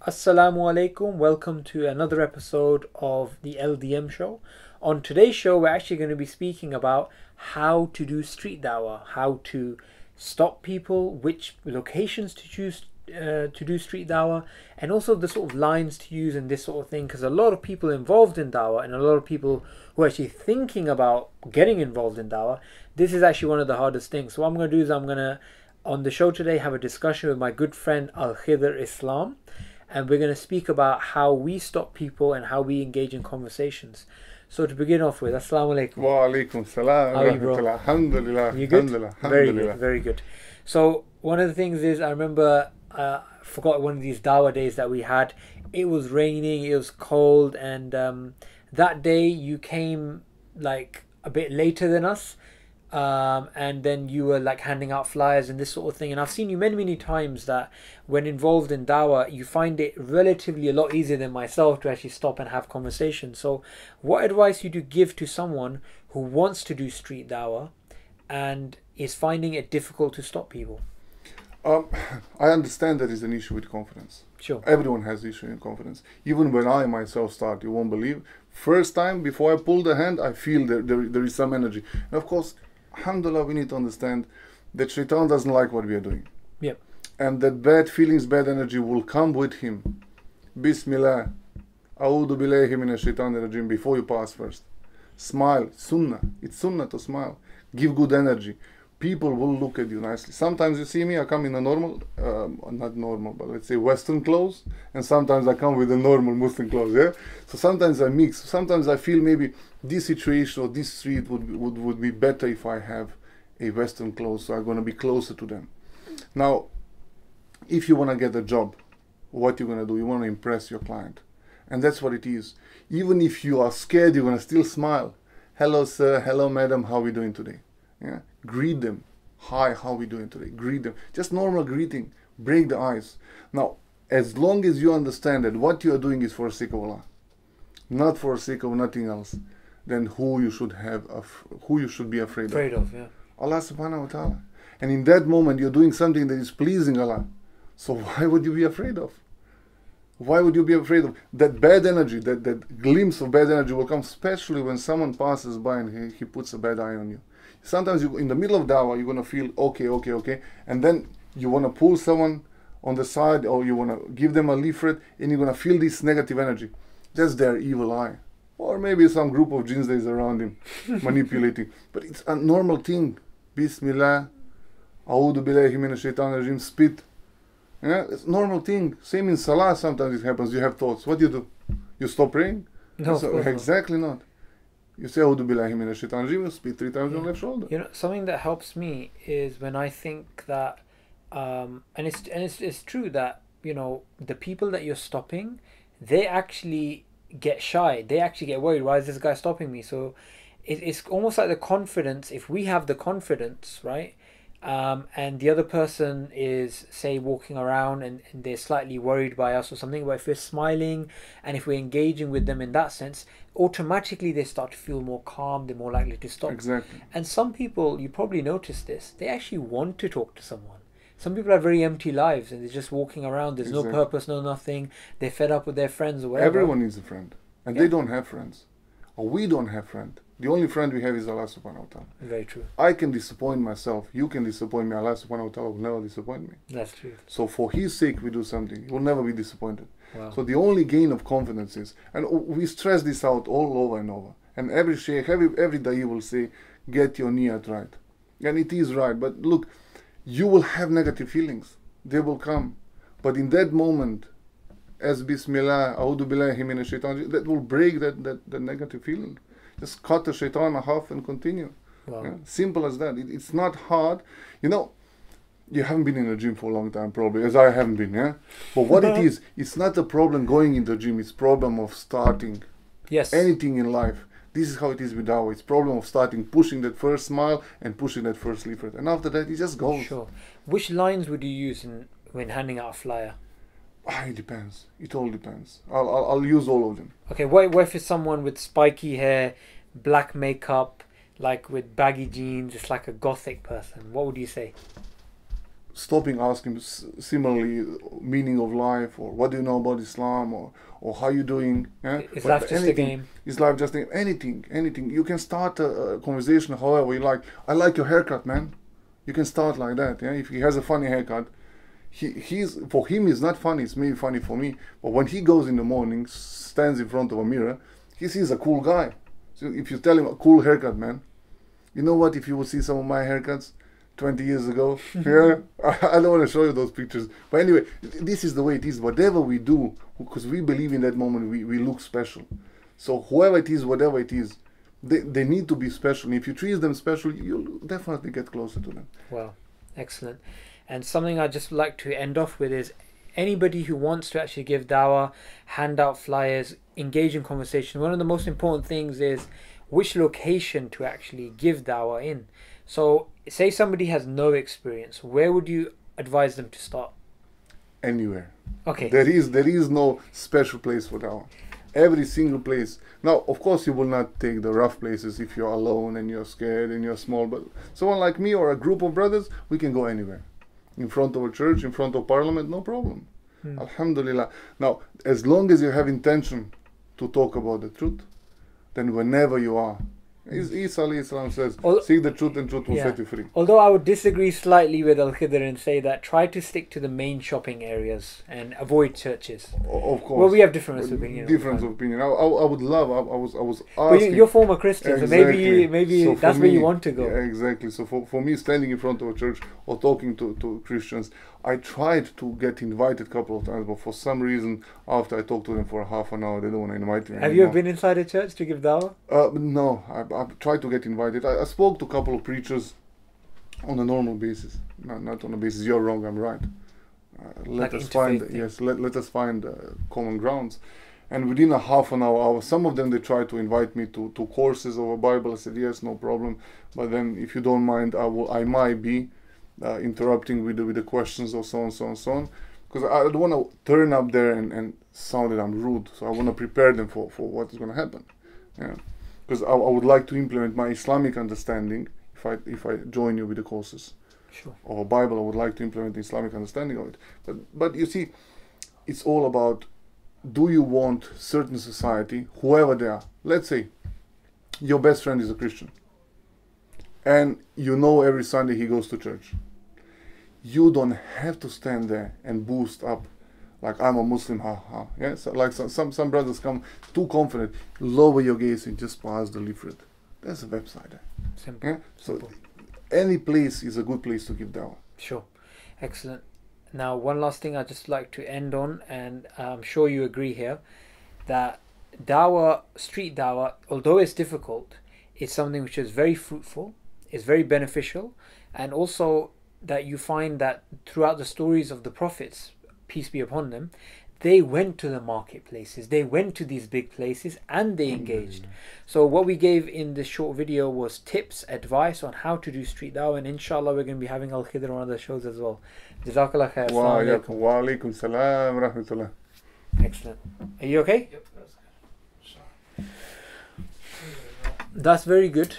Assalamu alaikum. Welcome to another episode of the LDM Show. On today's show, we're actually going to be speaking about how to do street dawah, how to stop people, which locations to choose to do street dawah, and also the sort of lines to use and this sort of thing. Because a lot of people involved in dawah and a lot of people who are actually thinking about getting involved in dawah, this is actually one of the hardest things. So what I'm going to do is I'm going to, on the show today, have a discussion with my good friend Al Khidr Islam. And we're going to speak about how we stop people and how we engage in conversations. So to begin off with, Assalamu alaikum. Wa alaikum salam. How are you, bro? Alhamdulillah. You good? Alhamdulillah. Very good, very good. So one of the things is, I remember, I forgot one of these dawah days that we had. It was raining, it was cold, and that day you came like a bit later than us. And then you were like handing out flyers and this sort of thing, and I've seen you many times that when involved in dawah you find it relatively a lot easier than myself to actually stop and have conversations. So what advice would you give to someone who wants to do street dawah and is finding it difficult to stop people? I understand there is an issue with confidence. Sure. Everyone has issue in confidence. Even when I myself start, you won't believe, first time before I pull the hand, I feel there is some energy. And of course, alhamdulillah, we need to understand that shaitan doesn't like what we are doing. Yep. And that bad feelings, bad energy will come with him. Bismillah. A'udhu billahi minash shaitanir rajim. Before you pass first. Smile. Sunnah. It's sunnah to smile. Give good energy. People will look at you nicely. Sometimes you see me, I come in a normal, not normal, but let's say Western clothes. And sometimes I come with the normal Muslim clothes, yeah? So sometimes I mix. Sometimes I feel maybe this situation or this street would be better if I have a Western clothes, so I'm going to be closer to them. Now, if you want to get a job, what you're going to do, you want to impress your client. And that's what it is. Even if you are scared, you're going to still smile. Hello, sir. Hello, madam. How are we doing today? Yeah. Greet them. Hi, how are we doing today? Greet them. Just normal greeting. Break the ice. Now, as long as you understand that what you are doing is for the sake of Allah, not for the sake of nothing else, then who you should be afraid of? Yeah. Allah subhanahu wa ta'ala. And in that moment, you're doing something that is pleasing Allah. So why would you be afraid of? Why would you be afraid of that bad energy? That glimpse of bad energy will come, especially when someone passes by and he puts a bad eye on you. Sometimes in the middle of dawah, you're going to feel okay. And then you want to pull someone on the side, or you want to give them a leaflet, and you're going to feel this negative energy. That's their evil eye. Or maybe some group of jinns that is around him, manipulating. But it's a normal thing. Bismillah, A'udhu billahi minash shaitanir rajim, spit. Yeah, it's a normal thing. Same in salah, sometimes it happens. You have thoughts. What do you do? You stop praying? No, of course exactly not. You say A'udhu billahi minash shaitanir rajim, you spit 3 times on the left shoulder. You know, something that helps me is when I think that, and it's true that, you know, the people that you're stopping, they actually get shy. They actually get worried. Why is this guy stopping me? So it's almost like the confidence. If we have the confidence, right, and the other person is, say, walking around and they're slightly worried by us or something, but if we're smiling and if we're engaging with them in that sense, automatically they start to feel more calm. They're more likely to stop. Exactly. And some people, you probably noticed this, they actually want to talk to someone. Some people have very empty lives and they're just walking around. There's no purpose, no nothing. They're fed up with their friends or whatever. Everyone needs a friend. And they don't have friends. Or we don't have friends. The only friend we have is Allah subhanahu wa ta'ala. Very true. I can disappoint myself. You can disappoint me. Allah subhanahu wa ta'ala will never disappoint me. That's true. So for His sake we do something. He will never be disappointed. Wow. So the only gain of confidence is, and we stress this out all over and over. And every shaykh, every da'i will say, get your niyat right. And it is right. But look, you will have negative feelings. They will come. But in that moment, as Bismillah, A'udhu billahi minash shaitan, that will break that negative feeling. Just cut the shaitan in half and continue. Wow. Yeah? Simple as that. It's not hard. You know, you haven't been in a gym for a long time probably, as I haven't been, yeah? But what it is, it's not a problem going into the gym. It's problem of starting. Yes. Anything in life. This is how it is with dawah. It's problem of starting, pushing that first smile and pushing that first leaflet. And after that, it just goes. Sure. Which lines would you use when handing out a flyer? It depends. It all depends. I'll use all of them. Okay, what if it's someone with spiky hair, black makeup, like with baggy jeans, it's like a gothic person? What would you say? stopping asking similarly meaning of life, or what do you know about Islam, or how you doing? Yeah? Is life just a game? Is life just anything? You can start a conversation however you like. I like your haircut, man. You can start like that. Yeah, if he has a funny haircut, he's for him it's not funny. It's maybe funny for me. But when he goes in the morning, stands in front of a mirror, he sees a cool guy. So if you tell him a cool haircut, man, you know what? If you would see some of my haircuts 20 years ago, yeah, I don't want to show you those pictures. But anyway, this is the way it is. Whatever we do, because we believe in that moment, we look special. So whoever it is, whatever it is, they need to be special. And if you treat them special, you'll definitely get closer to them. Wow, excellent. And something I'd just like to end off with is anybody who wants to actually give dawah, hand out flyers, engage in conversation, one of the most important things is which location to actually give dawah in. So say somebody has no experience, where would you advise them to start? Anywhere. Okay. There is no special place for dawah. Every single place. Now, of course, you will not take the rough places if you're alone and you're scared and you're small, but someone like me or a group of brothers, we can go anywhere. In front of a church, in front of parliament, no problem. Alhamdulillah. Now, as long as you have intention to talk about the truth, then whenever you are, Isa alayhi salam says, seek the truth and truth will set you free. Although I would disagree slightly with Al-Khidr and say that try to stick to the main shopping areas and avoid churches. Of course. Well, we have different opinions. Difference of opinion. I would love, I was asking. But you're former Christian, exactly. so maybe so that's me, where you want to go. Yeah, exactly. So for me, standing in front of a church or talking to Christians, I tried to get invited a couple of times, but for some reason, after I talked to them for half an hour, they don't want to invite me Have you ever been inside a church to give dawah? No, I've tried to get invited. I spoke to a couple of preachers on a normal basis, not on a basis let like us find let us find common grounds. And within a half an hour, some of them they tried to invite me to courses of a Bible. I said yes, no problem. But then, if you don't mind, I might be interrupting with the questions or so on, because I don't want to turn up there and sound that I'm rude. So I want to prepare them for what is going to happen. Yeah, because I would like to implement my Islamic understanding if I join you with the courses. Sure. Or Bible, I would like to implement the Islamic understanding of it. But you see, it's all about, do you want certain society, whoever they are? Let's say your best friend is a Christian, and you know every Sunday he goes to church. You don't have to stand there and boost up like I'm a Muslim, ha. Yeah, so like some brothers come too confident. Lower your gaze and just pass the leaflet. There's a website there. Simple. Yeah? So Simple. Any place is a good place to give dawah. Sure. Excellent. Now, one last thing I'd just like to end on, and I'm sure you agree here, that dawah, street dawah, although it's difficult, it's something which is very fruitful, is very beneficial, and also that you find that throughout the stories of the prophets, peace be upon them, they went to the marketplaces, they went to these big places, and they engaged. So what we gave in this short video was tips, advice on how to do street dawah, and inshallah we're going to be having Al-Khidr on other shows as well. Jazakallah khair. Wa alaikum salam rahmatullah. Excellent. Are you okay? Yep, that's good. That's very good.